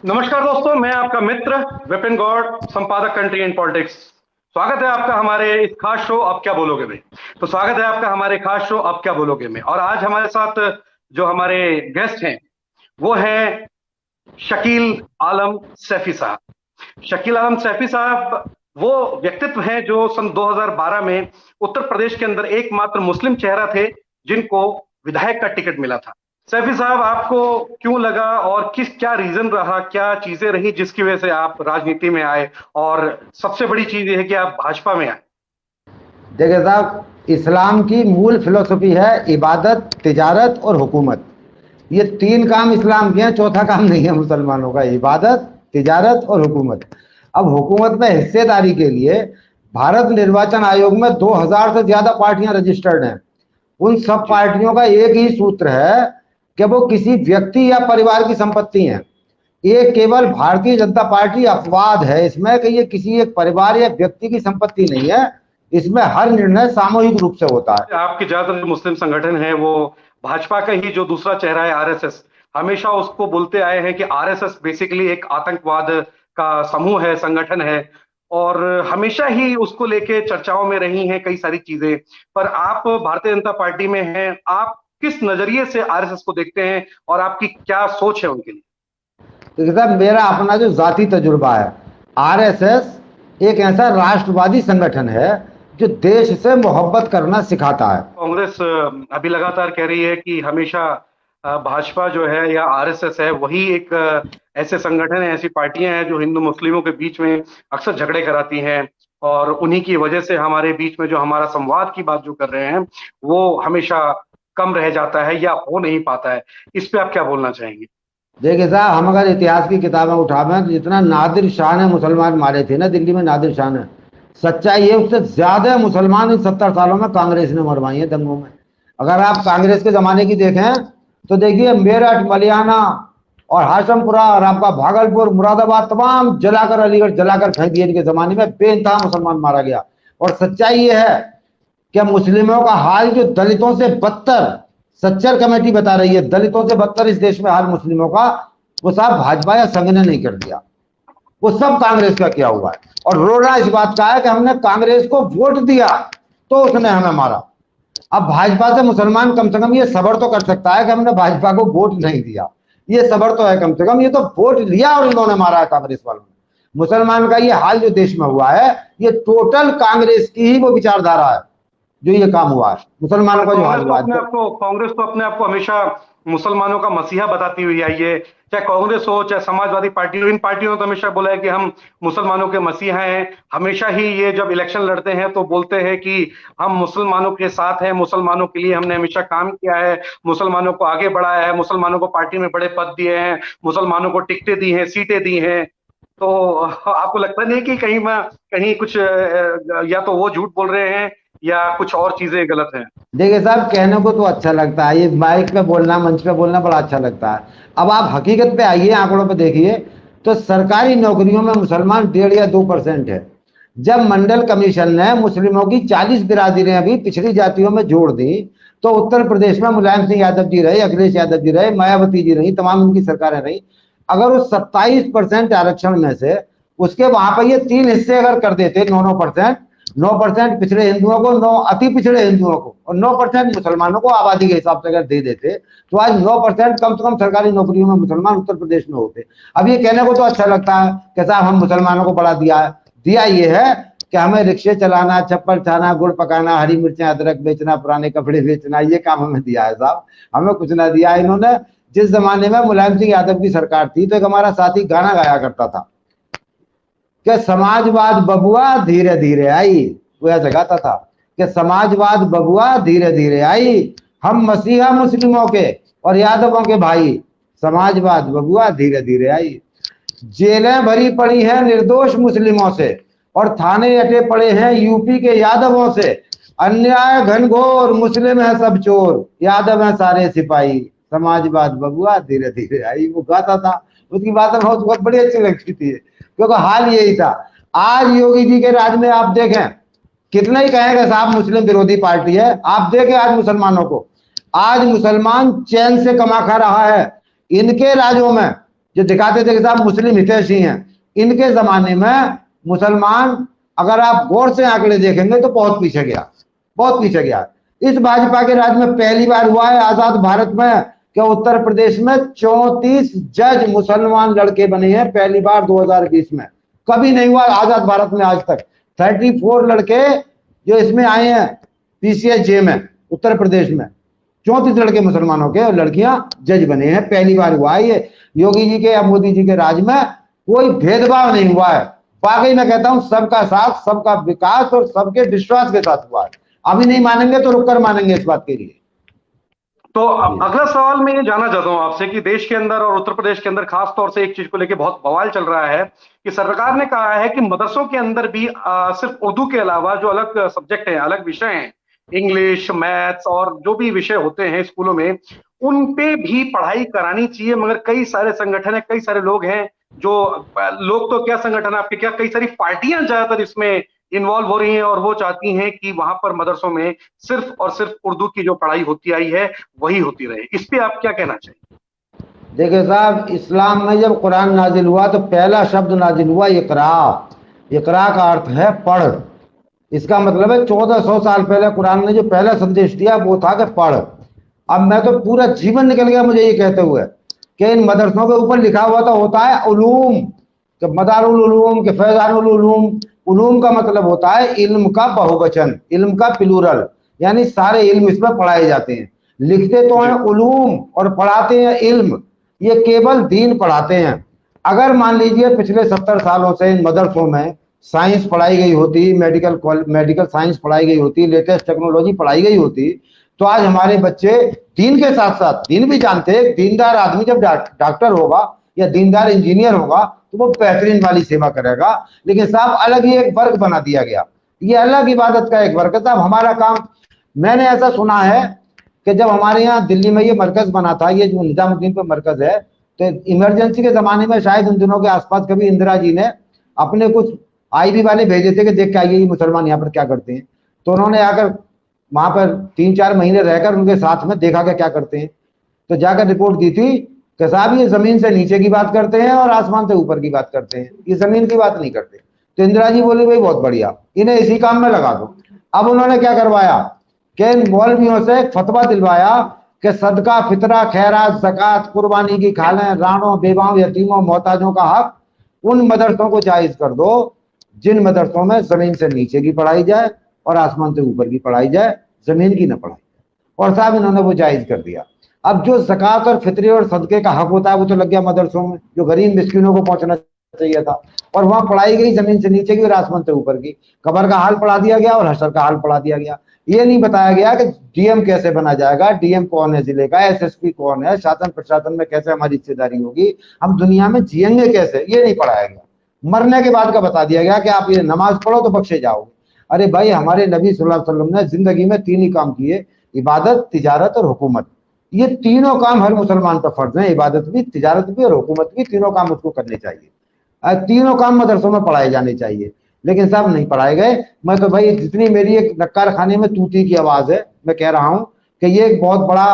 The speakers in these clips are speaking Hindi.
नमस्कार दोस्तों, मैं आपका मित्र विपिन गौड़, संपादक कंट्री एंड पॉलिटिक्स। स्वागत है आपका हमारे इस खास शो अब क्या बोलोगे में। तो स्वागत है आपका हमारे खास शो अब क्या बोलोगे में। और आज हमारे साथ जो हमारे गेस्ट हैं वो है शकील आलम सैफी साहब। शकील आलम सैफी साहब वो व्यक्तित्व हैं जो सन 2012 में उत्तर प्रदेश के अंदर एकमात्र मुस्लिम चेहरा थे जिनको विधायक का टिकट मिला था। सैफी साहब, आपको क्यों लगा और क्या रीजन रहा, क्या चीजें रही जिसकी वजह से आप राजनीति में आए, और सबसे बड़ी चीज ये है कि आप भाजपा में आए? देखिए साहब, इस्लाम की मूल फिलोसफी है इबादत, तिजारत और हुकूमत। ये तीन काम इस्लाम के हैं, चौथा काम नहीं है मुसलमानों का। इबादत, तिजारत और हुकूमत। अब हुकूमत में हिस्सेदारी के लिए भारत निर्वाचन आयोग में 2000 से ज्यादा पार्टियां रजिस्टर्ड हैं। उन सब पार्टियों का एक ही सूत्र है कि वो किसी व्यक्ति या परिवार की संपत्ति है। ये केवल भारतीय जनता पार्टी अपवाद है इसमें कि ये किसी एक परिवार या व्यक्ति की संपत्ति नहीं है। इसमें हर निर्णय सामूहिक रूप से होता है। आपके ज्यादातर जो मुस्लिम संगठन है वो भाजपा का ही जो दूसरा चेहरा है आरएसएस, हमेशा उसको बोलते आए हैं कि आरएसएस बेसिकली एक आतंकवाद का समूह है, संगठन है, और हमेशा ही उसको लेके चर्चाओं में रही हैं कई सारी चीजें। पर आप भारतीय जनता पार्टी में हैं, आप किस नजरिए से आरएसएस को देखते हैं और आपकी क्या सोच है उनके लिए? तो साहब, मेरा अपना जो जाती तजुर्बा है, आरएसएस एक ऐसा राष्ट्रवादी संगठन है जो देश से मोहब्बत करना सिखाता है। कांग्रेस अभी लगातार कह रही है कि हमेशा भाजपा जो है या आरएसएस है वही एक ऐसे संगठन है, ऐसी पार्टियां हैं जो हिंदू मुस्लिमों के बीच में अक्सर झगड़े कराती हैं, और उन्हीं की वजह से हमारे बीच में जो हमारा संवाद की बात जो कर रहे हैं वो हमेशा कम रह जाता है या हो नहीं पाता है। इस पे आप क्या बोलना चाहेंगे? देखिए साहब, हम अगर इतिहास की किताबें उठावें तो जितना नादिर शाह ने मुसलमान मारे थे ना दिल्ली में, नादिर शाह ने, सच्चाई है उससे ज्यादा मुसलमान इन 70 सालों में कांग्रेस ने मरवाई है दंगों में। अगर आप कांग्रेस के जमाने की देखें तो देखिए मेरठ, मलियाना और हाशमपुरा और आपका भागलपुर, मुरादाबाद तमाम जलाकर, अलीगढ़ जलाकर फेंक दिए इनके जमाने में। बेइंतहा मुसलमान मारा गया। और सच्चाई ये है कि मुस्लिमों का हाल जो दलितों से बदतर, सच्चर कमेटी बता रही है, दलितों से बदतर इस देश में हाल मुस्लिमों का, वो साहब भाजपा या संघ ने नहीं कर दिया, वो सब कांग्रेस का किया हुआ है। और रोना इस बात का है कि हमने कांग्रेस को वोट दिया तो उसने हमें मारा। अब भाजपा से मुसलमान कम से कम ये सबर तो कर सकता है कि हमने भाजपा को वोट नहीं दिया। ये सबर तो है कम से कम, ये तो वोट लिया और इन्होंने मारा है कांग्रेस वालों ने। मुसलमान का ये हाल जो देश में हुआ है, ये टोटल कांग्रेस की ही वो विचारधारा है जो ये काम हुआ है मुसलमानों का जो हाल हुआ है। कांग्रेस तो अपने आप को हमेशा मुसलमानों का मसीहा बताती हुई आई है, चाहे कांग्रेस हो चाहे समाजवादी पार्टी हो। इन पार्टियों ने तो हमेशा बोला है कि हम मुसलमानों के मसीहा हैं। हमेशा ही ये जब इलेक्शन लड़ते हैं तो बोलते हैं कि हम मुसलमानों के साथ हैं, मुसलमानों के लिए हमने हमेशा काम किया है, मुसलमानों को आगे बढ़ाया है, मुसलमानों को पार्टी में बड़े पद दिए हैं, मुसलमानों को टिकटें दी हैं, सीटें दी हैं। तो आपको लगता नहीं कि कहीं कुछ या तो वो झूठ बोल रहे हैं या कुछ और चीजें गलत हैं? देखिए साहब, कहने को तो अच्छा लगता है, ये माइक पे बोलना, मंच पे बोलना बड़ा अच्छा लगता है। अब आप हकीकत पे आइए, आंकड़ों पे देखिए तो सरकारी नौकरियों में मुसलमान 1.5 या 2% है। जब मंडल कमीशन ने मुस्लिमों की 40 बिरादरें अभी पिछड़ी जातियों में जोड़ दी तो उत्तर प्रदेश में मुलायम सिंह यादव जी रहे, अखिलेश यादव जी रहे, मायावती जी रही, तमाम उनकी सरकारें रही। अगर उस 27% आरक्षण में से उसके वहां पर ये 3 हिस्से अगर कर देते, 9% 9% पिछड़े हिंदुओं को, 9 अति पिछड़े हिंदुओं को और 9% मुसलमानों को आबादी के हिसाब से अगर दे देते तो आज 9% कम से कम सरकारी नौकरियों में मुसलमान उत्तर प्रदेश में होते। अब ये कहने को तो अच्छा लगता है कि साहब हम मुसलमानों को बढ़ा दिया है। दिया ये है कि हमें रिक्शे चलाना, चप्पल छाना, गुड़ पकाना, हरी मिर्चें अदरक बेचना, पुराने कपड़े बेचना, ये काम हमें दिया है साहब। हमें कुछ ना दिया इन्होंने। जिस जमाने में मुलायम सिंह यादव की सरकार थी तो एक हमारा साथी गाना गाया करता था कि समाजवाद बबुआ धीरे धीरे आई। वो ऐसा गाता था कि समाजवाद बबुआ धीरे धीरे आई, हम मसीहा मुस्लिमों के और यादवों के भाई, समाजवाद बबुआ धीरे धीरे आई। जेलें भरी पड़ी हैं निर्दोष मुस्लिमों से और थाने अटे पड़े हैं यूपी के यादवों से। अन्याय घनघोर, मुस्लिम है सब चोर, यादव है सारे सिपाही, समाजवाद बबुआ धीरे धीरे आई। वो गाता था, उसकी बातें बहुत बड़ी अच्छी लगती थी क्योंकि हाल यही था। आज योगी जी के राज में आप देखें, कितना ही कहेंगे साहब मुस्लिम विरोधी पार्टी है, आप देखें आज मुसलमानों को, आज मुसलमान चैन से कमा खा रहा है। इनके राज्यों में जो दिखाते थे कि साहब मुस्लिम हितैषी हैं, इनके जमाने में मुसलमान, अगर आप गौर से आंकड़े देखेंगे तो बहुत पीछे गया, बहुत पीछे गया। इस भाजपा के राज में पहली बार हुआ है आजाद भारत में कि उत्तर प्रदेश में 34 जज मुसलमान लड़के बने हैं, पहली बार 2020 में। कभी नहीं हुआ आजाद भारत में आज तक। 34 लड़के जो इसमें आए हैं पीसीएस में उत्तर प्रदेश में, 34 लड़के मुसलमानों के और लड़कियां जज बने हैं, पहली बार हुआ है ये। योगी जी के या मोदी जी के राज में कोई भेदभाव नहीं हुआ है। वाकई मैं कहता हूं सबका साथ, सबका विकास और सबके विश्वास के साथ हुआ है। अभी नहीं मानेंगे तो रुककर मानेंगे इस बात के लिए। तो अगला सवाल मैं ये जानना चाहता हूं आपसे कि देश के अंदर और उत्तर प्रदेश के अंदर खास तौर से एक चीज को लेकर बहुत बवाल चल रहा है कि सरकार ने कहा है कि मदरसों के अंदर भी सिर्फ उर्दू के अलावा जो अलग सब्जेक्ट हैं, अलग विषय हैं, इंग्लिश, मैथ्स और जो भी विषय होते हैं स्कूलों में, उन पे भी पढ़ाई करानी चाहिए। मगर कई सारे संगठन है, कई सारे लोग हैं जो लोग तो क्या संगठन आपके, क्या कई सारी पार्टियां ज्यादातर इसमें इन्वॉल्व हो रही हैं और वो चाहती हैं कि वहां पर मदरसों में सिर्फ और सिर्फ उर्दू की जो पढ़ाई होती आई है वही होती रहे। इस पे आप क्या कहना चाहिए? देखिए साहब, इस्लाम में जब कुरान नाजिल हुआ तो पहला शब्द नाजिल हुआ इकरा। इकरा का अर्थ है पढ़। इसका मतलब है 1400 साल पहले कुरान ने जो पहला संदेश दिया वो था कि पढ़। अब मैं तो पूरा जीवन निकल गया मुझे ये कहते हुए कि इन मदरसों के ऊपर लिखा हुआ तो होता है उलूम, कि मदारुल उलूम, के फैजानुल उलूम। उलूम का मतलब होता है इल्म का बहुवचन, इल्म का प्लूरल, यानी सारे इल्म इसमें पढ़ाए जाते हैं। लिखते तो हैं उलूम और पढ़ाते हैं इल्म। ये केवल दीन पढ़ाते हैं। अगर मान लीजिए पिछले 70 सालों से इन मदरसों में साइंस पढ़ाई गई होती, मेडिकल साइंस पढ़ाई गई होती, लेटेस्ट टेक्नोलॉजी पढ़ाई गई होती, तो आज हमारे बच्चे दीन के साथ साथ, दीन भी जानते हैं, दीनदार आदमी जब डॉक्टर होगा या दीनदार इंजीनियर होगा तो वो बेहतरीन वाली सेवा करेगा। लेकिन साहब अलग ही एक वर्ग बना दिया गया, ये अलग इबादत का एक वर्ग है। साहब हमारा काम, मैंने ऐसा सुना है कि जब हमारे यहाँ दिल्ली में ये मरकज बना था, ये जो निजामुद्दीन पे मरकज है, तो इमरजेंसी के जमाने में शायद उन दिनों के आसपास कभी इंदिरा जी ने अपने कुछ आईबी वाले भेजे थे कि देख के आइए ये मुसलमान यहाँ पर क्या करते हैं। तो उन्होंने आकर वहां पर 3-4 महीने रहकर उनके साथ में देखा कि क्या करते हैं। तो जाकर रिपोर्ट दी थी कि साहब ये जमीन से नीचे की बात करते हैं और आसमान से ऊपर की बात करते हैं, ये जमीन की बात नहीं करते। तो इंदिरा जी बोली भाई बहुत बढ़िया, इन्हें इसी काम में लगा दो। अब उन्होंने क्या करवाया कि मौलवियों से फतवा दिलवाया कि सदका, फितरा, खैरात, ज़कात, कुर्बानी की खालें, राणों, बेवाओं, यतीमों, मोहताजों का हक उन मदरसों को जायज कर दो जिन मदरसों में जमीन से नीचे की पढ़ाई जाए और आसमान से ऊपर की पढ़ाई जाए, जमीन की न पढ़ाई जाए। और साहब इन्होंने वो जायज कर दिया। अब जो ज़कात और फितरे और सदके का हक होता है वो तो लग गया मदरसों में, जो गरीब मिस्किनों को पहुंचना चाहिए था, और वहां पढ़ाई गई जमीन से नीचे की और आसमान से ऊपर की। कब्र का हाल पढ़ा दिया गया और हशर का हाल पढ़ा दिया गया। ये नहीं बताया गया कि डीएम कैसे बना जाएगा, डीएम कौन है जिले का, एसएसपी कौन है, शासन प्रशासन में कैसे हमारी हिस्सेदारी होगी, हम दुनिया में जिएंगे कैसे, ये नहीं पढ़ाया गया। मरने के बाद का बता दिया गया कि आप ये नमाज पढ़ो तो बख्शे जाओगे। अरे भाई, हमारे नबी सल्लल्लाहु अलैहि वसल्लम ने जिंदगी में 3 ही काम किए, इबादत, तिजारत और हुकूमत। ये तीनों काम हर मुसलमान पर फर्ज है, इबादत भी, तिजारत भी और हुकूमत भी, तीनों काम उसको करने चाहिए। तीनों काम मदरसों में पढ़ाए जाने चाहिए, लेकिन सब नहीं पढ़ाए गए। मैं तो भाई, जितनी मेरी एक नक्कार खाने में तूती की आवाज है, मैं कह रहा हूं कि ये एक बहुत बड़ा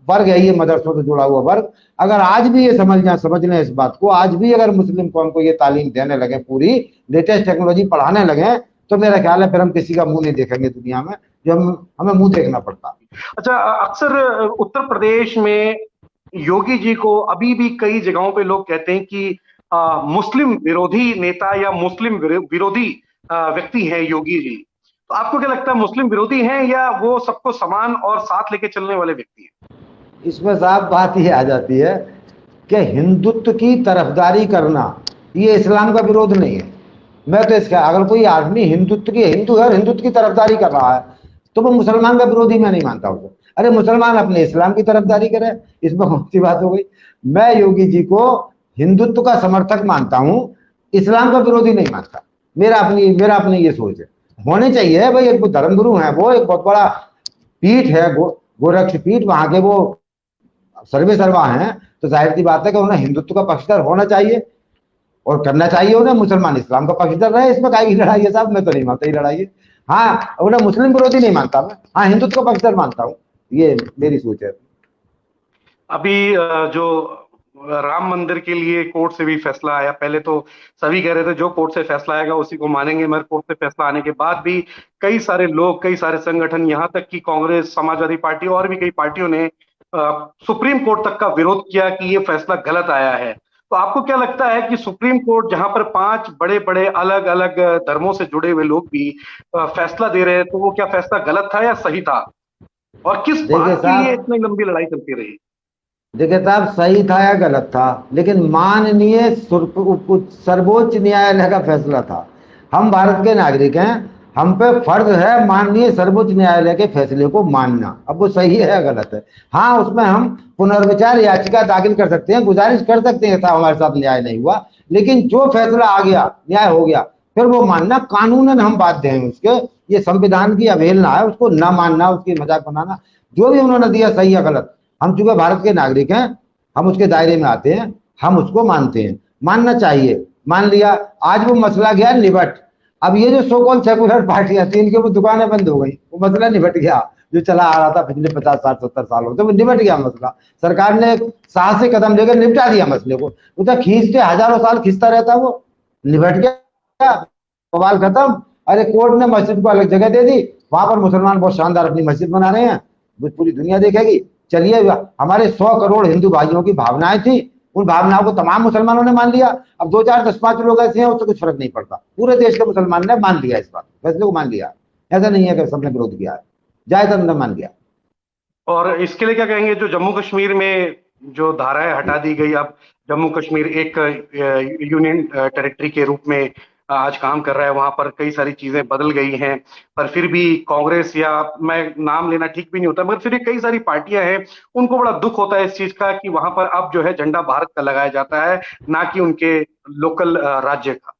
वर्ग है, ये मदरसों से जुड़ा हुआ वर्ग। अगर आज भी ये समझ लें इस बात को, आज भी अगर मुस्लिम कौम को ये तालीम देने लगे, पूरी लेटेस्ट टेक्नोलॉजी पढ़ाने लगे, तो मेरा ख्याल है फिर हम किसी का मुंह नहीं देखेंगे दुनिया में, जो हमें मुंह देखना पड़ता। अच्छा, अक्सर उत्तर प्रदेश में योगी जी को अभी भी कई जगहों पे लोग कहते हैं कि मुस्लिम विरोधी नेता या मुस्लिम विरोधी व्यक्ति है योगी जी। तो आपको क्या लगता है, मुस्लिम विरोधी हैं या वो सबको समान और साथ लेके चलने वाले व्यक्ति हैं? इसमें साफ बात ये आ जाती है कि हिंदुत्व की तरफदारी करना ये इस्लाम का विरोध नहीं है। मैं तो इसका, अगर कोई आदमी हिंदुत्व की, हिंदू है और हिंदुत्व की तरफदारी कर रहा है तो वो मुसलमान का विरोधी मैं नहीं मानता उसको। अरे मुसलमान अपने इस्लाम की तरफदारी करे, इसमें कौन सी बात हो गई। मैं योगी जी को हिंदुत्व का समर्थक मानता हूं, इस्लाम का विरोधी नहीं मानता। मेरा अपनी ये सोच है। होने चाहिए भाई, एक धर्मगुरु है, वो एक बहुत बड़ा पीठ है, गोरक्ष पीठ, वहां के वो सर्वे सर्वा हैं, तो जाहिर सी बात है कि उन्हें हिंदुत्व का पक्षधर होना चाहिए और करना चाहिए उन्हें। मुसलमान इस्लाम का पक्षधर रहे, इसमें काय की लड़ाई है साहब, मैं तो नहीं मानता ये लड़ाई है। हाँ, उन्हें मुस्लिम विरोधी नहीं मानता मैं, हाँ हिंदुत्व का पक्षधर मानता हूँ, ये मेरी सोच है। अभी जो राम मंदिर के लिए कोर्ट से भी फैसला आया। पहले तो सभी कह रहे थे जो कोर्ट से फैसला आएगा उसी को मानेंगे, मगर कोर्ट से फैसला आने के बाद भी कई सारे लोग, कई सारे संगठन, यहाँ तक कि कांग्रेस, समाजवादी पार्टी और भी कई पार्टियों ने सुप्रीम कोर्ट तक का विरोध किया कि ये फैसला गलत आया है। तो आपको क्या लगता है कि सुप्रीम कोर्ट, जहां पर 5 बड़े बड़े अलग अलग धर्मों से जुड़े हुए लोग भी फैसला दे रहे हैं, तो वो क्या फैसला गलत था या सही था? और किस देखिए बात के लिए साहब, इतनी लंबी लड़ाई चलती रही? देखिए साहब, सही था या गलत था, लेकिन माननीय सर्वोच्च न्यायालय का फैसला था। हम भारत के नागरिक हैं, हम पे फर्ज है माननीय सर्वोच्च न्यायालय के फैसले को मानना। अब वो सही है या गलत है, हाँ, उसमें हम पुनर्विचार याचिका दाखिल कर सकते हैं, गुजारिश कर सकते हैं साहब हमारे साथ न्याय नहीं हुआ, लेकिन जो फैसला आ गया, न्याय हो गया, फिर वो मानना कानूनन हम बाध्य हैं उसके। ये संविधान की अवहेलना है, उसको ना मानना, उसकी मजाक बनाना। जो भी उन्होंने दिया सही या गलत, हम चूंकि भारत के नागरिक हैं, हम उसके दायरे में आते हैं, हम उसको मानते हैं, मानना चाहिए, मान लिया। आज वो मसला गया निबट। अब ये जो सो कॉल्ड सेकुलर पार्टियां थी, इनके वो दुकानें बंद हो गई, वो मसला निबट गया जो चला आ रहा था पिछले 50 60 70 सालों से, वो निबट गया मसला। सरकार ने एक साहसी कदम लेकर निपटा दिया मसले को। वो तो खींच के हजारों साल खींचता रहता, वो निबट गया, सवाल खत्म। अरे कोर्ट ने मस्जिद को अलग जगह दे दी, वहां पर मुसलमान बहुत शानदार अपनी मस्जिद बना रहे हैं, पूरी दुनिया देखेगी। चलिए, हमारे 100 करोड़ हिंदू भाइयों की भावनाएं थी, उन भावनाओं को तमाम मुसलमानों ने मान लिया। अब 2 4 10 5 लोग ऐसे हैं, उससे कुछ फर्क नहीं पड़ता, पूरे देश के मुसलमान ने मान लिया, इस बात फैसले को मान लिया। ऐसा नहीं है कि सबने विरोध किया है, जायज ने मान लिया। और इसके लिए क्या कहेंगे, जो जम्मू कश्मीर में जो धाराएं हटा दी गई, अब जम्मू कश्मीर एक यूनियन टेरिटरी के रूप में आज काम कर रहा है, वहां पर कई सारी चीजें बदल गई हैं, पर फिर भी कांग्रेस, या मैं नाम लेना ठीक भी नहीं होता, मगर फिर भी कई सारी पार्टियां हैं, उनको बड़ा दुख होता है इस चीज का कि वहां पर अब जो है झंडा भारत का लगाया जाता है, ना कि उनके लोकल राज्य का।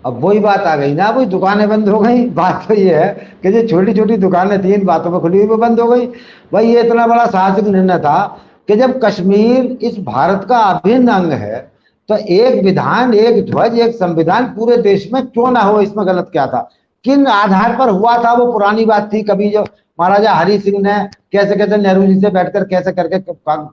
अब वही बात आ गई ना, वही दुकानें बंद हो गई। बात तो ये है कि जो छोटी छोटी दुकानें थी इन बातों पर खुली हुई, वो बंद हो गई। भाई ये इतना बड़ा साहसिक निर्णय था कि जब कश्मीर इस भारत का अभिन्न अंग है, तो एक विधान, एक ध्वज, एक संविधान पूरे देश में क्यों ना हो, इसमें गलत क्या था? किन आधार पर हुआ था, वो पुरानी बात थी। कभी जो महाराजा हरि सिंह ने कैसे कैसे नेहरू जी से बैठकर कैसे करके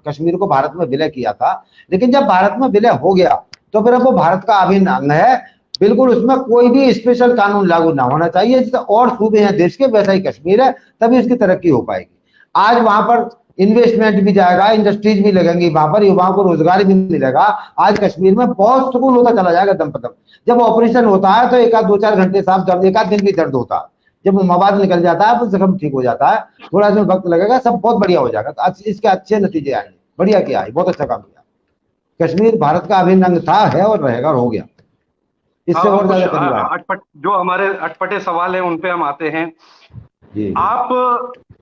कश्मीर को भारत में विलय किया था, लेकिन जब भारत में विलय हो गया तो फिर अब वो भारत का अभिन्न अंग है। बिल्कुल, उसमें कोई भी स्पेशल कानून लागू ना होना चाहिए। जैसे और सूबे हैं देश के, वैसा ही कश्मीर है, तभी इसकी तरक्की हो पाएगी। आज वहां पर इन्वेस्टमेंट भी जाएगा, इंडस्ट्रीज भी लगेंगी, वहां पर युवाओं को रोजगार भी मिलेगा। आज कश्मीर में बहुत सुकून होता चला जाएगा दम पर दम। जब ऑपरेशन होता है तो एक आध 2 4 घंटे साफ दर्द, एक आध दिन भी दर्द होता है, जब वो मवाद निकल जाता है तो जख्म ठीक हो जाता है, थोड़ा सा वक्त लगेगा, सब बहुत बढ़िया हो जाएगा। तो इसके अच्छे नतीजे आएंगे। बढ़िया किया है, बहुत अच्छा काम किया। कश्मीर भारत का अभिन्न अंग था, है और रहेगा, और हो गया। इससे अब और कुछ ज्यादा करी बात। अटपट, जो हमारे अटपटे सवाल हैं उन पे हम आते हैं। जी आप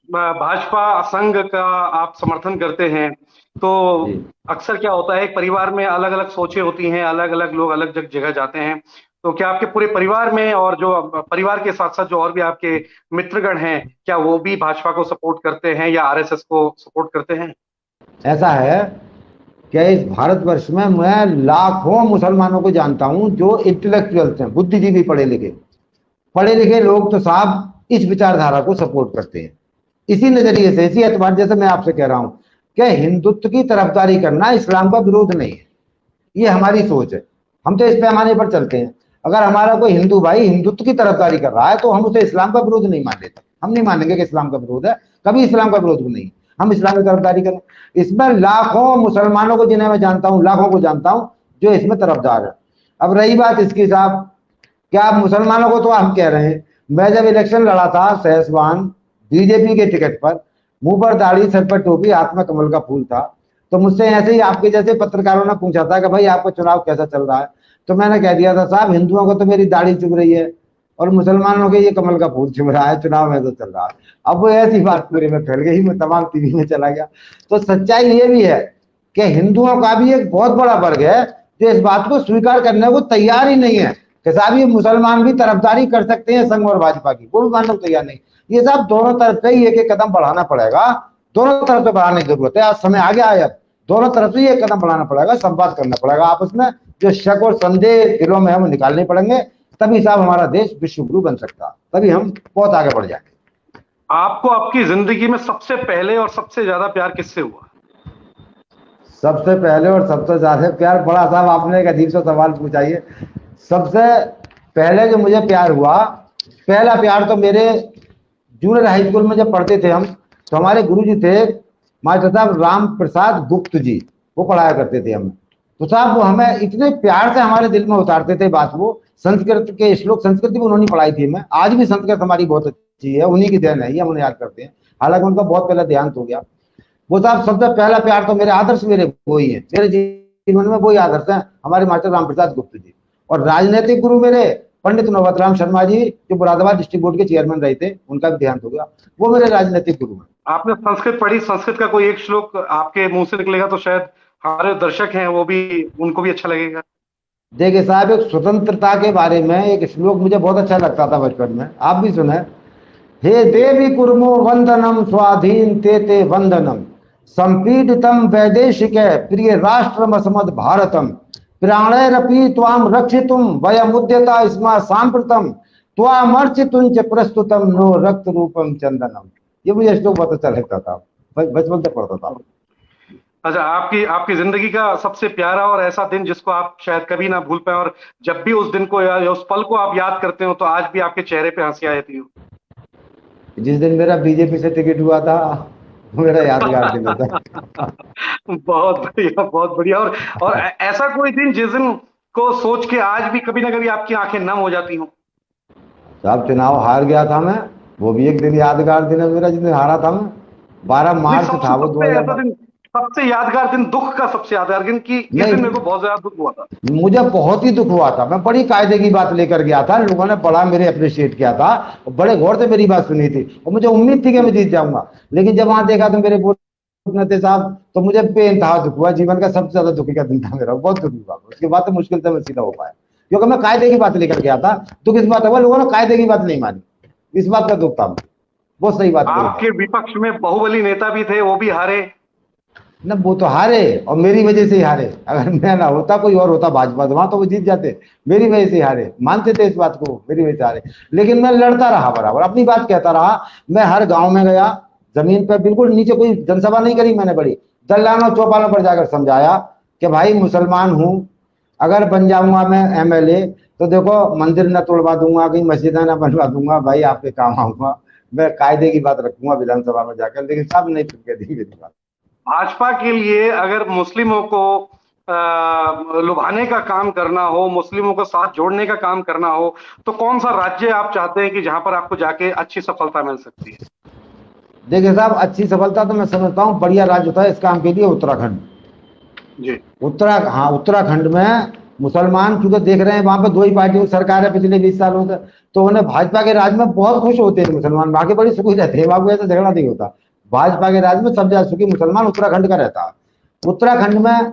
भाजपा संघ का आप समर्थन करते हैं, तो जी। अक्सर क्या होता है, एक परिवार में अलग अलग सोचें होती हैं, अलग अलग लोग अलग जगह जाते हैं। तो क्या आपके पूरे परिवार में, और जो परिवार के साथ साथ जो और भी आपके मित्रगण हैं, क्या वो भी भाजपा को सपोर्ट करते हैं या आरएसएस को सपोर्ट करते हैं? ऐसा है कि इस भारतवर्ष में मैं लाखों मुसलमानों को जानता हूं जो इंटेलेक्चुअल्स हैं, बुद्धिजीवी, पढ़े लिखे लोग, तो साहब इस विचारधारा को सपोर्ट करते हैं। इसी नजरिए से, इसी एतबार, जैसे मैं आपसे कह रहा हूं कि हिंदुत्व की तरफदारी करना इस्लाम का विरोध नहीं है, ये हमारी सोच है। हम तो इस पैमाने पर चलते हैं, अगर हमारा कोई हिंदू भाई हिंदुत्व की तरफदारी कर रहा है तो हम उसे इस्लाम का विरोध नहीं मान लेते। हम नहीं मानेंगे कि इस्लाम का विरोध है, कभी इस्लाम का विरोध नहीं, हम इस्लाम की तरफदारी करें। इसमें लाखों मुसलमानों को, जिन्हें मैं जानता हूं, लाखों को जानता हूं जो इसमें तरफदार है। अब रही बात इसकी साहब, क्या मुसलमानों को तो हम कह रहे हैं, मैं जब इलेक्शन लड़ा था सहसवान बीजेपी के टिकट पर, मुंह पर दाढ़ी, सर पर टोपी, हाथ में कमल का फूल था, तो मुझसे ऐसे ही आपके जैसे पत्रकारों ने पूछा था कि भाई आपका चुनाव कैसा चल रहा है, तो मैंने कह दिया था साहब हिंदुओं को तो मेरी दाढ़ी चुभ रही है और मुसलमानों के ये कमल का फूल चुभ रहा है, चुनाव में तो चल रहा है। अब वो ऐसी बात पूरे में फैल गई, मैं तमाम टीवी में चला गया। तो सच्चाई ये भी है कि हिंदुओं का भी एक बहुत बड़ा वर्ग है जो इस बात को स्वीकार करने को तैयार ही नहीं है कि साहब ये मुसलमान भी तरफदारी कर सकते हैं संघ और भाजपा की, वो भी मानने को तैयार नहीं। ये साहब दोनों तरफ से ही एक एक कदम बढ़ाना पड़ेगा, दोनों तरफ से बढ़ाने की जरूरत है। आज समय आ गया है, अब दोनों तरफ से एक कदम बढ़ाना पड़ेगा, संवाद करना पड़ेगा आपस में, जो शक और संदेह दिलों में है वो निकालने पड़ेंगे, तभी साहब हमारा देश विश्व गुरु बन सकता है, तभी हम बहुत आगे बढ़ जाएंगे। आपको आपकी जिंदगी में सबसे पहले और सबसे ज्यादा प्यार किससे हुआ? सबसे पहले और सबसे ज्यादा प्यार, बड़ा साहब आपने एक अजीब सा सवाल पूछा ये। सबसे पहले जो मुझे प्यार हुआ, पहला प्यार तो मेरे जूनियर हाई स्कूल में जब पढ़ते थे हम, तो हमारे गुरु जी थे मास्टर साहब राम प्रसाद गुप्त जी, वो पढ़ाया करते थे हमें। तो साहब वो हमें इतने प्यार से हमारे दिल में उतारते थे बात, वो संस्कृत के श्लोक, संस्कृत भी उन्होंने पढ़ाई थी हमें, आज भी संस्कृत हमारी बहुत अच्छी है, उन्हीं की देन है, ये हम उन्हें याद करते हैं। हालांकि उनका बहुत पहले देहांत हो गया। वो साहब सबसे पहला प्यार तो मेरे आदर्श मेरे वही है, मेरे जीवन में वही आदर्श है, हमारे मास्टर रामप्रसाद गुप्त जी। और राजनीतिक गुरु मेरे पंडित नौबतराम शर्मा जी, जो मुरादाबाद डिस्ट्रिक्ट बोर्ड के चेयरमैन रहे थे, उनका भी देहांत हो गया। वो मेरे राजनीतिक गुरु हैं। आपने संस्कृत पढ़ी, संस्कृत का कोई एक श्लोक आपके मुंह से निकलेगा तो शायद हमारे दर्शक हैं वो भी, उनको भी अच्छा लगेगा। देखिए साहब, एक स्वतंत्रता के बारे में एक श्लोक मुझे बहुत अच्छा लगता था बचपन में, आप भी सुने। हे जी। देवी कुर्मो वंदनम स्वाधीन ते ते वंदनम, संपीडितम वैदेशिक प्रिय राष्ट्रमसमद भारतम, प्राणैरपि त्वाम रक्षितुम वयमुद्यता स्म सांप्रतम, त्वामर्चितुंच प्रस्तुतम नो रक्त रूपम चंदनम। ये मुझे श्लोक बहुत अच्छा लगता था, बचपन से पढ़ता था। अच्छा, आपकी आपकी जिंदगी का सबसे प्यारा और ऐसा दिन जिसको आप शायद कभी ना भूल पाए, और जब भी उस दिन को या उस पल को आप याद करते हो तो आज भी आपके चेहरे पे हंसी आ जाती हो। जिस दिन मेरा बीजेपी से टिकट हुआ था, वो मेरा यादगार दिन होता है। बहुत बढ़िया, बहुत बढ़िया। और ऐसा कोई दिन जिस दिन को सोच के आज भी कभी ना कभी आपकी आंखें नम हो जाती हो। साहब चुनाव हार गया था मैं, वो भी एक दिन यादगार दिन है मेरा, जिस दिन हारा था मैं। 12 मार्च नहीं, था वो सबसे ऐसा 2012। दिन, सबसे यादगार दिन, दुख का सबसे यादगार दिन कि इस दिन मेरे नहीं, को बहुत ज्यादा दुख हुआ था। मुझे बहुत ही दुख हुआ था, मैं बड़ी कायदे की बात लेकर गया था, लोगों ने बड़ा मेरे अप्रिशिएट किया था, और बड़े गौर से मेरी बात सुनी थी, और मुझे उम्मीद थी कि मैं जीत जाऊंगा। लेकिन जब वहां देखा तो मेरे वोट न थे साहब, तो मुझे बेइंतहा दुख हुआ। जीवन का सबसे ज्यादा दुखी का दिन था मेरा, बहुत दुखी हुआ। उसके बाद तो मुश्किल से मैं सीधा हो पाया, क्योंकि मैं कायदे की बात लेकर गया था। दुख इस बात हुआ, लोगों ने कायदे की बात नहीं मानी, इस बात का दुख था मुझे। बहुत सही बात कही था। आपके विपक्ष में बाहुबली नेता भी थे, वो भी हारे। ना वो तो हारे, और मेरी वजह से ही हारे। अगर मैं ना होता, कोई और होता भाजपा, तो वहां तो वो जीत जाते। मेरी वजह से ही हारे, मानते थे इस बात को, मेरी वजह से हारे। लेकिन मैं लड़ता रहा बराबर, अपनी बात कहता रहा। मैं हर गांव में गया, जमीन पर बिल्कुल नीचे, कोई जनसभा नहीं करी मैंने बड़ी, दल्लानों चौपालों पर जाकर समझाया कि भाई मुसलमान हूं, अगर बन जाऊंगा मैं एमएलए, तो देखो मंदिर न तोड़वा दूंगा, कहीं मस्जिद न बनवा दूंगा, भाई आपके काम आऊंगा, मैं कायदे की बात रखूंगा विधानसभा में जाकर। लेकिन सब नहीं सुन के दी मेरी बात। भाजपा के लिए अगर मुस्लिमों को लुभाने का काम करना हो, मुस्लिमों को साथ जोड़ने का काम करना हो, तो कौन सा राज्य आप चाहते हैं कि जहां पर आपको जाके अच्छी सफलता मिल सकती है? देखिए साहब, अच्छी सफलता तो मैं समझता हूँ, बढ़िया राज्य होता है इस काम के लिए उत्तराखंड। जी। हाँ, उत्तराखंड में मुसलमान चूंकि देख रहे हैं, वहां पर दो ही पार्टियों की सरकार है पिछले 20 सालों से, तो उन्हें भाजपा के राज में बहुत खुश होते हैं मुसलमान, वहां के बड़ी सुखी रहते हैं, वहां कोई ऐसा झगड़ा नहीं होता। भाजपा के राज में सबसे ज्यादा सुखी मुसलमान उत्तराखंड का रहता है। उत्तराखंड में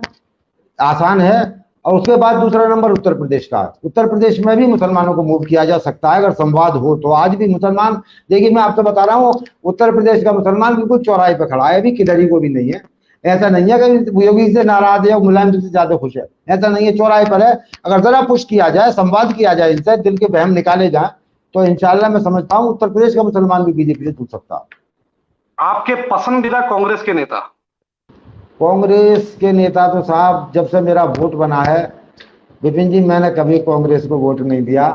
आसान है। और उसके बाद दूसरा नंबर उत्तर प्रदेश का। उत्तर प्रदेश में भी मुसलमानों को मूव किया जा सकता है, अगर संवाद हो तो। आज भी मुसलमान, देखिए मैं आपसे बता रहा हूँ, उत्तर प्रदेश का मुसलमान बिल्कुल चौराहे पे खड़ा है, अभी किधर ही को भी नहीं है। ऐसा नहीं है कि योगी से नाराज है और मुलायम सिंह से ज्यादा खुश है, ऐसा नहीं है, चौराहे पर है। अगर जरा पुश किया जाए, संवाद किया जाए इनसे, दिल के बहम निकाले जाए, तो इंशाल्लाह मैं समझता हूँ उत्तर प्रदेश का मुसलमान भी बीजेपी से जुड़ सकता है। आपके पसंदीदा कांग्रेस के नेता? कांग्रेस के नेता तो साहब, जब से मेरा वोट बना है विपिन जी, मैंने कभी कांग्रेस को वोट नहीं दिया।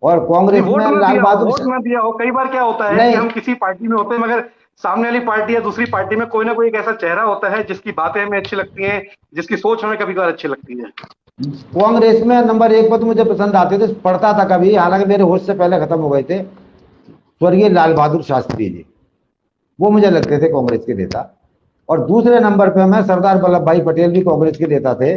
और नहीं, कांग्रेस वोट में ना लाल दिया हो, बहादुर वोट ना दिया हो, कई बार क्या होता है कि नहीं, हम किसी पार्टी में होते हैं मगर सामने वाली पार्टी या दूसरी पार्टी में कोई ना कोई एक ऐसा चेहरा होता है जिसकी बातें हमें अच्छी लगती हैं, जिसकी सोच हमें कभी कभार अच्छी लगती है। कांग्रेस में नंबर एक पर तो मुझे पसंद आते थे, पढ़ता था कभी, हालांकि मेरे होश से पहले खत्म हो गए थे, स्वर्गीय लाल बहादुर शास्त्री जी। वो मुझे लगते थे कांग्रेस के नेता। और दूसरे नंबर पे मैं सरदार वल्लभ भाई पटेल भी कांग्रेस के नेता थे,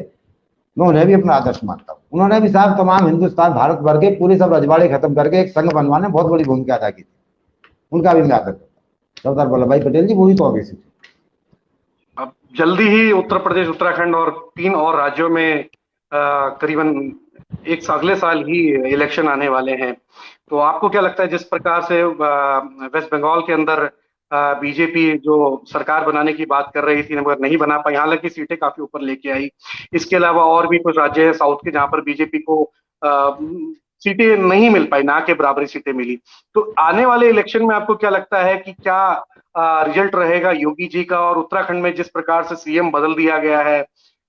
मैं उन्हें भी अपना आदर्श मानता हूँ। उन्होंने भी साहब तमाम हिंदुस्तान भारत भर के पूरे सब रजवाड़े खत्म करके एक संघ बनवाने में बहुत बड़ी भूमिका अदा की थी, उनका भी मैं आदर करता हूँ। सरदार वल्लभ भाई पटेल जी, वो भी कांग्रेस थे। अब जल्दी ही उत्तर प्रदेश, उत्तराखंड और 3 और राज्यों में करीबन अगले साल ही इलेक्शन आने वाले हैं। तो आपको क्या लगता है, जिस प्रकार से वेस्ट बंगाल के अंदर बीजेपी जो सरकार बनाने की बात कर रही थी मगर नहीं बना पाई, हालांकि सीटें काफी ऊपर लेके आई। इसके अलावा और भी कुछ राज्य है साउथ के जहां पर बीजेपी को सीटें नहीं मिल पाई, ना के बराबरी सीटें मिली। तो आने वाले इलेक्शन में आपको क्या लगता है कि क्या रिजल्ट रहेगा योगी जी का। और उत्तराखंड में जिस प्रकार से सीएम बदल दिया गया है,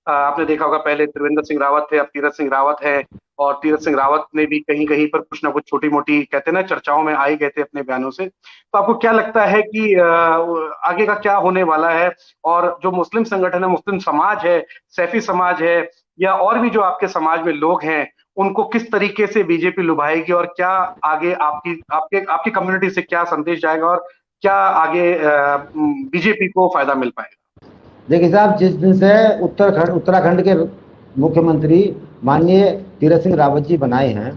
आपने देखा होगा पहले त्रिवेंद्र सिंह रावत थे, अब तीरथ सिंह रावत है। और तीरथ सिंह रावत ने भी कहीं कहीं पर कुछ ना कुछ छोटी मोटी, कहते हैं ना, चर्चाओं में आई गए थे अपने बयानों से। तो आपको क्या लगता है कि आगे का क्या होने वाला है? और जो मुस्लिम संगठन है, मुस्लिम समाज है, सैफी समाज है, या और भी जो आपके समाज में लोग हैं, उनको किस तरीके से बीजेपी लुभाएगी? और क्या आगे आपकी आपके आपकी कम्युनिटी से क्या संदेश जाएगा? और क्या आगे बीजेपी को फायदा मिल पाएगा? देखिए साहब, जिस दिन से उत्तराखंड के मुख्यमंत्री माननीय तीरथ सिंह रावत जी बनाए हैं,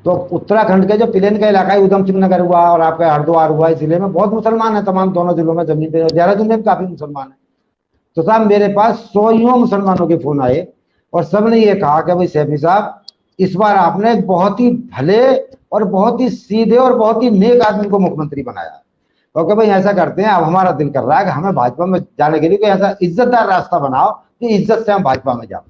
तो उत्तराखंड के जो प्लेन का इलाका है, उधम सिंह नगर हुआ और आपका हरिद्वार हुआ, इस जिले में बहुत मुसलमान है, तमाम दोनों जिलों में जमीन पे, देहरादून में भी काफी मुसलमान है। तो साहब मेरे पास सौ मुसलमानों के फोन आए और सबने ये कहा कि भाई सैफी साहब, इस बार आपने एक बहुत ही भले और बहुत ही सीधे और बहुत ही नेक आदमी को मुख्यमंत्री बनाया। ओके भाई, ऐसा करते हैं, अब हमारा दिल कर रहा है कि हमें भाजपा में जाने के लिए कोई ऐसा इज्जतदार रास्ता बनाओ कि इज्जत से हम भाजपा में जाओ।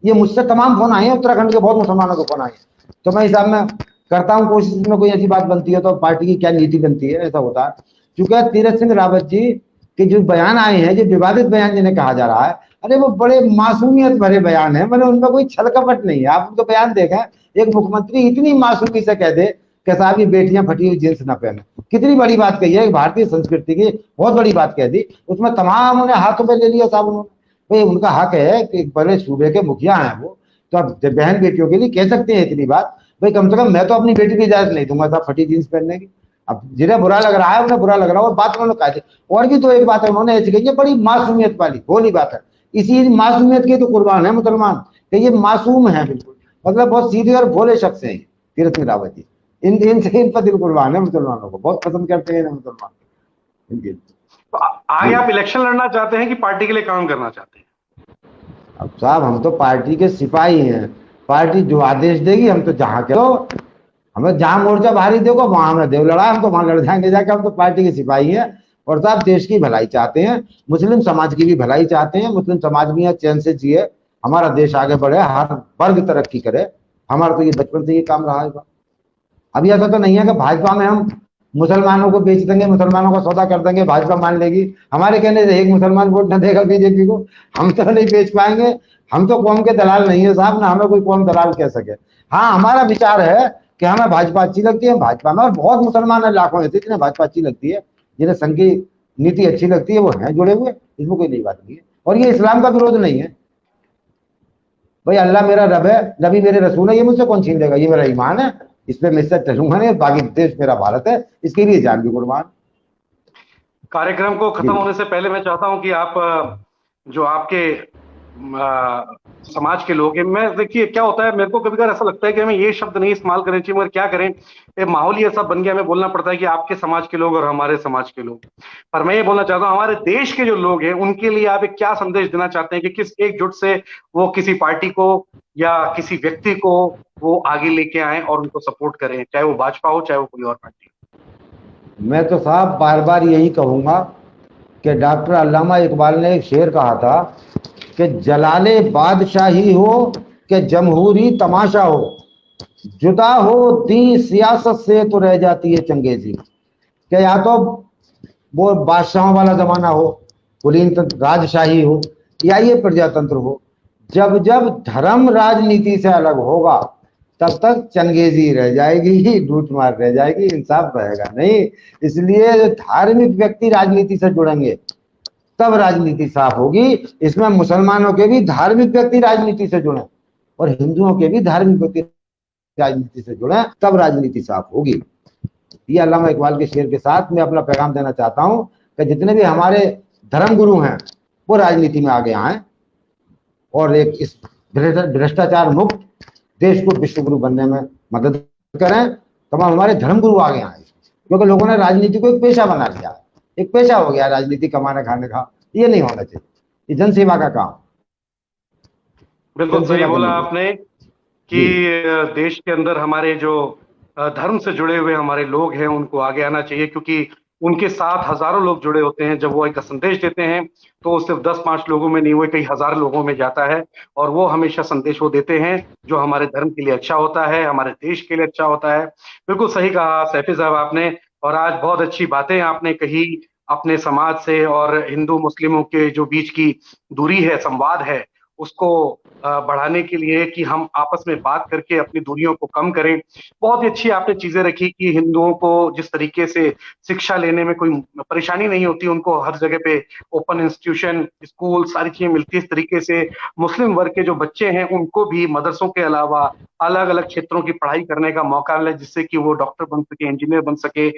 ये मुझसे तमाम फोन आए हैं, उत्तराखंड के बहुत मुसलमानों के फोन आए हैं। तो मैं हिसाब में करता हूँ कोशिश में कोई ऐसी बात बनती है तो पार्टी की क्या नीति बनती है, ऐसा होता है। चूंकि तीरथ सिंह रावत जी के जो बयान आए हैं, जो विवादित बयान जिन्हें कहा जा रहा है, अरे वो बड़े मासूमियत भरे बयान है, मतलब उनमें कोई छल कपट नहीं है। आप उनका बयान देखें, एक मुख्यमंत्री इतनी मासूमी से कह दे कि साहब ये बेटियां फटी हुई जींस ना पहने, कितनी बड़ी बात कही है, भारतीय संस्कृति की बहुत बड़ी बात कह दी। उसमें तमाम उन्हें हाथों में ले लिया साहब उन्होंने। भाई उनका हक है कि बड़े सूबे के मुखिया हैं वो, तो अब बहन बेटियों के लिए कह सकते हैं इतनी बात। भाई कम से कम मैं तो अपनी बेटी की इजाजत नहीं दूंगा साहब फटी जींस पहनने की। अब जिन्हें बुरा लग रहा है उन्हें बुरा लग रहा है, और बात उन्होंने कहा थी। और भी तो एक बात है उन्होंने ऐसी कही है, बड़ी मासूमियत वाली भोली बात है। इसी मासूमियत के तो कुर्बान है मुसलमान, कि ये मासूम है बिल्कुल, मतलब बहुत सीधे और भोले शख्स हैं तीरथ सिंह रावत जी। इन पर दिल कुर्बान है, मुसलमानों को बहुत पसंद करते हैं मुसलमान इनके। तो आगे जी। आप इलेक्शन लड़ना चाहते हैं कि पार्टी के लिए काम करना चाहते हैं? अब साहब हम तो पार्टी के सिपाही हैं, पार्टी जो आदेश देगी हम तो जहाँ के तो हमें जहाँ मोर्चा भारी देखो वहां हमें देव लड़ा, हम तो वहां लड़ जाएंगे जाके। हम तो पार्टी के सिपाही हैं और साहब देश की भलाई चाहते हैं, मुस्लिम समाज की भी भलाई चाहते हैं। मुस्लिम समाज भी यहाँ चैन से जिए, हमारा देश आगे बढ़े, हर वर्ग तरक्की करे। हमारा तो ये बचपन से ये काम रहा है। अभी ऐसा तो नहीं है कि भाजपा में हम मुसलमानों को बेच देंगे, मुसलमानों का सौदा कर देंगे, भाजपा मान लेगी। हमारे कहने से एक मुसलमान वोट न देगा बीजेपी को, हम तो नहीं बेच पाएंगे। हम तो कौम के दलाल नहीं है साहब, ना हमें कोई कौम दलाल कह सके। हाँ हमारा विचार है कि हमें भाजपा अच्छी लगती है, भाजपा में और बहुत मुसलमान है, लाखों ऐसे जिन्हें भाजपा अच्छी लगती है, जिन्हें संघ की नीति अच्छी लगती है, वो है जुड़े हुए, इसमें कोई नई बात नहीं है। और ये इस्लाम का विरोध नहीं है। भाई अल्लाह मेरा रब है, नबी मेरे रसूल है, ये मुझसे कौन छीन लेगा? ये मेरा ईमान है, इसमें मैं इससे चलूंगा नहीं। बाकी देश मेरा भारत है, इसके लिए जान भी कुर्बान। कार्यक्रम को खत्म जी। होने से पहले मैं चाहता हूं कि आप जो आपके समाज के लोग हैं, मैं देखिए क्या होता है, मेरे को कभी कभी ऐसा लगता है कि हमें ये शब्द नहीं इस्तेमाल करने चाहिए, मगर क्या करें, ये माहौल ही ऐसा बन गया, हमें बोलना पड़ता है कि आपके समाज के लोग और हमारे समाज के लोग। पर मैं ये बोलना चाहता हूं, हमारे देश के जो लोग हैं उनके लिए आप एक क्या संदेश देना चाहते हैं कि किस एकजुट से वो किसी पार्टी को या किसी व्यक्ति को वो आगे लेके आए और उनको सपोर्ट करें, चाहे वो भाजपा हो चाहे वो कोई और पार्टी मैं तो साहब बार बार यही कहूंगा कि डॉक्टर अल्लामा इकबाल ने एक शेर कहा था कि जलाले बादशाही हो कि जमहूरी तमाशा हो, जुदा हो दी सियासत से तो रह जाती है चंगेजी। कि या तो वो बादशाहों वाला जमाना हो, कुलीन राजशाही हो, या ये प्रजातंत्र हो। जब जब धर्म राजनीति से अलग होगा तब तक चंगेजी रह जाएगी, लूट मार रह जाएगी, इंसाफ रहेगा नहीं। इसलिए धार्मिक व्यक्ति राजनीति से जुड़ेंगे तब राजनीति साफ होगी। इसमें मुसलमानों के भी धार्मिक व्यक्ति राजनीति से जुड़े और हिंदुओं के भी धार्मिक व्यक्ति राजनीति से जुड़े, तब राजनीति साफ होगी। ये अल्लामा इकबाल के शेर के साथ मैं अपना पैगाम देना चाहता हूं कि जितने भी हमारे धर्म गुरु हैं वो राजनीति में आगे आए और एक इस भ्रष्टाचार मुक्त देश को विश्व गुरु बनने में मदद करें। तमाम हमारे धर्म गुरु आगे आए, क्योंकि लोगों ने राजनीति को एक पेशा बना लिया, एक पेशा हो गया राजनीति कमाने खाने का। ये नहीं होना चाहिए, ये जनसेवा का काम, बिल्कुल सही जनसेवा बोला करनी चाहिए। आपने कि जी। देश के अंदर हमारे जो धर्म से जुड़े हुए हमारे लोग हैं उनको आगे आना चाहिए, क्योंकि उनके साथ हजारों लोग जुड़े होते हैं। जब वो एक संदेश देते हैं तो वो सिर्फ 10-5 लोगों में नहीं, वो कई हजार लोगों में जाता है। और वो हमेशा संदेश वो देते हैं जो हमारे धर्म के लिए अच्छा होता है, हमारे देश के लिए अच्छा होता है। बिल्कुल सही कहा सैफी साहब आपने, और आज बहुत अच्छी बातें आपने कही। अपने समाज से और हिंदू मुस्लिमों के जो बीच की दूरी है, संवाद है, उसको बढ़ाने के लिए कि हम आपस में बात करके अपनी दूरियों को कम करें। बहुत ही अच्छी आपने चीजें रखी कि हिंदुओं को जिस तरीके से शिक्षा लेने में कोई परेशानी नहीं होती, उनको हर जगह पे ओपन इंस्टीट्यूशन, स्कूल, सारी चीजें मिलती है। इस तरीके से मुस्लिम वर्ग के जो बच्चे हैं उनको भी मदरसों के अलावा अलग अलग क्षेत्रों की पढ़ाई करने का मौका मिले, जिससे कि वो डॉक्टर बन सके, इंजीनियर बन सके,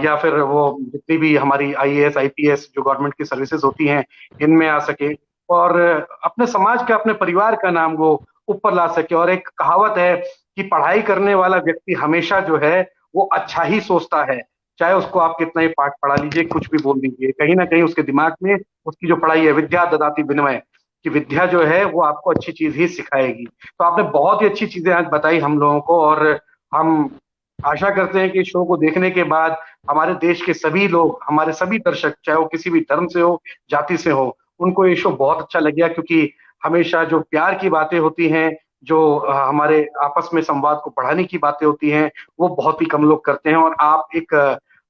या फिर वो जितनी भी हमारी आईएएस आईपीएस जो गवर्नमेंट की सर्विसेज होती हैं इनमें आ सके, और अपने समाज का, अपने परिवार का नाम वो ऊपर ला सके। और एक कहावत है कि पढ़ाई करने वाला व्यक्ति हमेशा जो है वो अच्छा ही सोचता है, चाहे उसको आप कितना ही पाठ पढ़ा लीजिए, कुछ भी बोल दीजिए, कहीं ना कहीं उसके दिमाग में उसकी जो पढ़ाई है, विद्या ददाति विनय, कि विद्या जो है वो आपको अच्छी चीज ही सिखाएगी। तो आपने बहुत ही अच्छी चीजें आज बताई हम लोगों को, और हम आशा करते हैं कि शो को देखने के बाद हमारे देश के सभी लोग, हमारे सभी दर्शक, चाहे वो किसी भी धर्म से हो, जाति से हो, उनको ये शो बहुत अच्छा लगे, क्योंकि हमेशा जो प्यार की बातें होती हैं, जो हमारे आपस में संवाद को बढ़ाने की बातें होती हैं, वो बहुत ही कम लोग करते हैं। और आप एक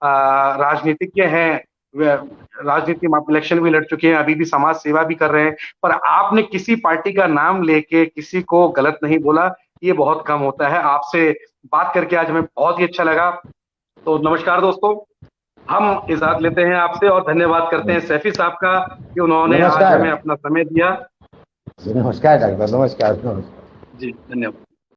राजनीतिज्ञ हैं, राजनीति में आप इलेक्शन भी लड़ चुके हैं, अभी भी समाज सेवा भी कर रहे हैं, पर आपने किसी पार्टी का नाम लेके किसी को गलत नहीं बोला, ये बहुत कम होता है। आपसे बात करके आज हमें बहुत ही अच्छा लगा। तो नमस्कार दोस्तों, हम इजाजत लेते हैं आपसे और धन्यवाद करते हैं सैफी साहब का कि उन्होंने आज नमस्कार। हमें अपना समय दिया। नमस्कार डॉक्टर, नमस्कार, नमस्कार। जी धन्यवाद।